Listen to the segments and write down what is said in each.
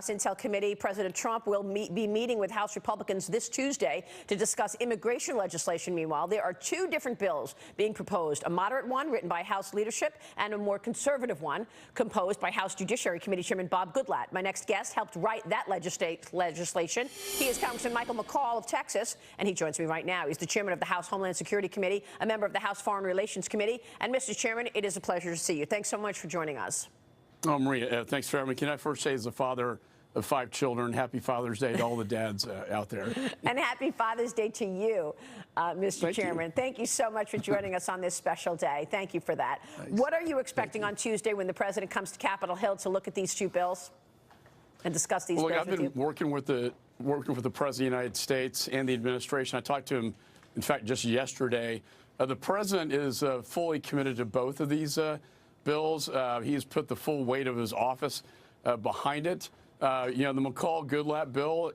House Intel Committee, President Trump will be meeting with House Republicans this Tuesday to discuss immigration legislation. Meanwhile, there are two different bills being proposed, a moderate one written by House leadership and a more conservative one composed by House Judiciary Committee Chairman Bob Goodlatte. My next guest helped write that legislation. He is Congressman Michael McCaul of Texas, and he joins me right now. He's the chairman of the House Homeland Security Committee, a member of the House Foreign Relations Committee. And Mr. Chairman, it is a pleasure to see you. Thanks so much for joining us. Oh, Maria, thanks for having me. Can I first say, as a father of 5 children, happy Father's Day to all the dads out there. And happy Father's Day to you, Mr. Chairman. Thank you so much for joining us on this special day. Thank you for that. Thanks. What are you expecting on Tuesday when the president comes to Capitol Hill to look at these two bills and discuss these bills? Look, I've been working with the President of the United States and the administration. I talked to him, in fact, just yesterday. The president is fully committed to both of these bills. He's put the full weight of his office behind it. You know, the McCaul-Goodlatte bill,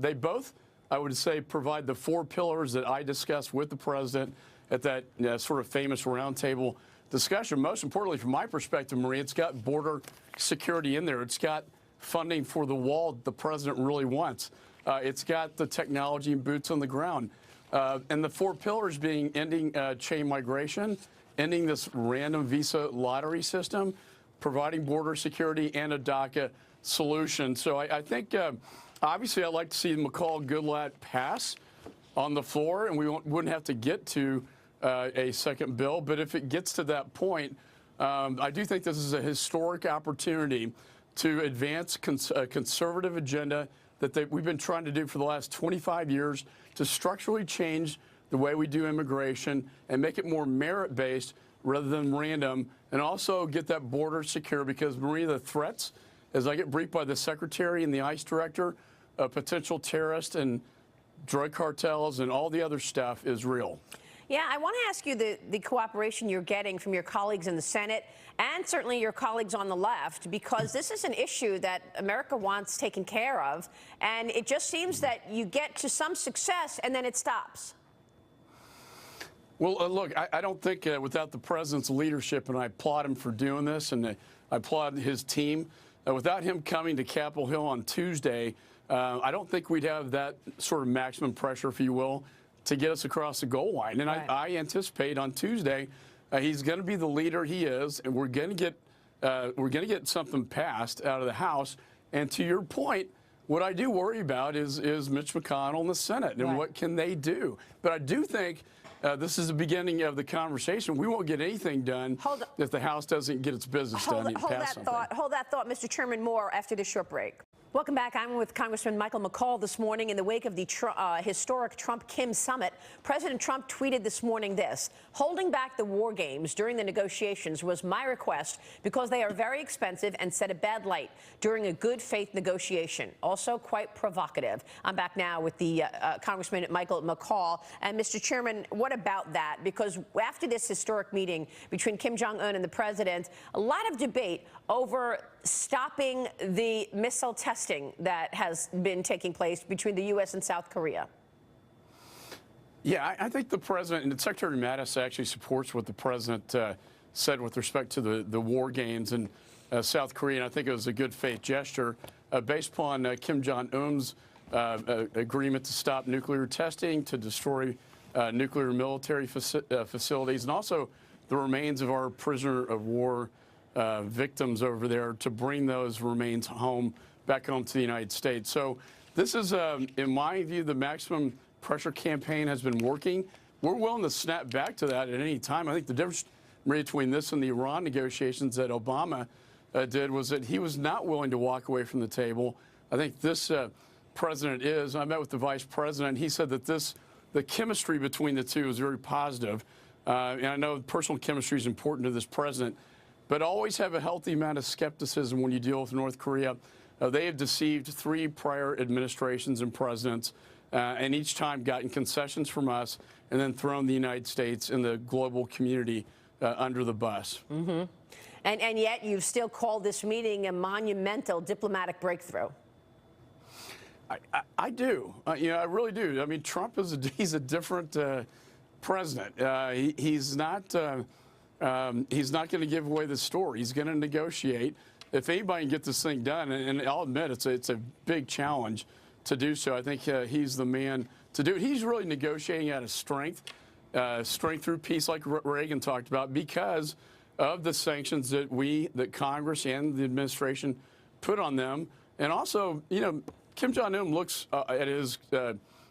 they both, I would say, provide the 4 pillars that I discussed with the president at that sort of famous roundtable discussion. Most importantly, from my perspective, Maria, it's got border security in there. It's got funding for the wall the president really wants. It's got the technology and boots on the ground. And the 4 pillars being ending chain migration, ending this random visa lottery system, providing border security, and a DACA solution. So I think, obviously, I'd like to see McCaul-Goodlatte pass on the floor, and we wouldn't have to get to a second bill. But if it gets to that point, I do think this is a historic opportunity to advance a conservative agenda that we've been trying to do for the last 25 years to structurally change the way we do immigration and make it more merit-based rather than random, and also get that border secure, because, Maria, the threats, as I get briefed by the secretary and the ICE director, potential terrorists and drug cartels and all the other stuff is real. Yeah, I want to ask you the cooperation you're getting from your colleagues in the Senate and certainly your colleagues on the left, because this is an issue that America wants taken care of, and it just seems that you get to some success and then it stops. Well, look, I don't think without the president's leadership, and I applaud him for doing this, and I applaud his team, without him coming to Capitol Hill on Tuesday, I don't think we'd have that sort of maximum pressure, if you will, to get us across the goal line. And right. I anticipate on Tuesday he's going to be the leader he is, and we're going to get something passed out of the House. And to your point, what I do worry about is Mitch McConnell and the Senate, and right. What can they do? But I do think this is the beginning of the conversation. We won't get anything done if the House doesn't get its business done. Hold that thought, Mr. Chairman. More after this short break. Welcome back. I'm with Congressman Michael McCaul this morning. In the wake of the historic Trump-Kim summit, President Trump tweeted this morning this: "Holding back the war games during the negotiations was my request because they are very expensive and set a bad light during a good faith negotiation. Also quite provocative." I'm back now with the Congressman Michael McCaul. And Mr. Chairman, what about that? Because after this historic meeting between Kim Jong-un and the president, a lot of debate over stopping the missile testing that has been taking place between the U.S. and South Korea. Yeah, I think the president and Secretary Mattis actually supports what the president said with respect to the war games in South Korea. And I think it was a good faith gesture based upon Kim Jong-un's agreement to stop nuclear testing, to destroy nuclear military facilities, and also the remains of our prisoner of war victims over there, to bring those remains back home to the United States. So this is, in my view, the maximum pressure campaign has been working. We're willing to snap back to that at any time. I think the difference between this and the Iran negotiations that Obama did was that he was not willing to walk away from the table. I think this president is. I met with the vice president. He said that the chemistry between the two is very positive. And I know personal chemistry is important to this president, but always have a healthy amount of skepticism when you deal with North Korea. They have deceived 3 prior administrations and presidents, and each time gotten concessions from us and then thrown the United States and the global community under the bus. Mm-hmm. And yet you've still called this meeting a monumental diplomatic breakthrough. I do. You know, I really do. I mean, Trump he's a different president. He's not going to give away the store. He's going to negotiate. if anybody can get this thing done, and I'll admit it's a big challenge to do so, I think he's the man to do it. He's really negotiating out of strength through peace, like Reagan talked about, because of the sanctions that Congress and the administration put on them. And also, you know, Kim Jong-un looks at his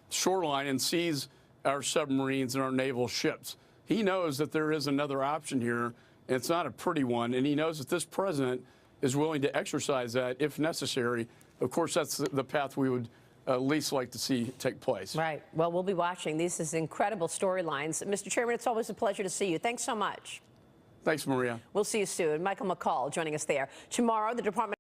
shoreline and sees our submarines and our naval ships. He knows that there is another option here, and it's not a pretty one. And he knows that this president is willing to exercise that if necessary. Of course, that's the path we would least like to see take place. Right. Well, we'll be watching. These is incredible storylines. Mr. Chairman, it's always a pleasure to see you. Thanks so much. Thanks, Maria. We'll see you soon. Michael McCaul joining us there. Tomorrow, the Department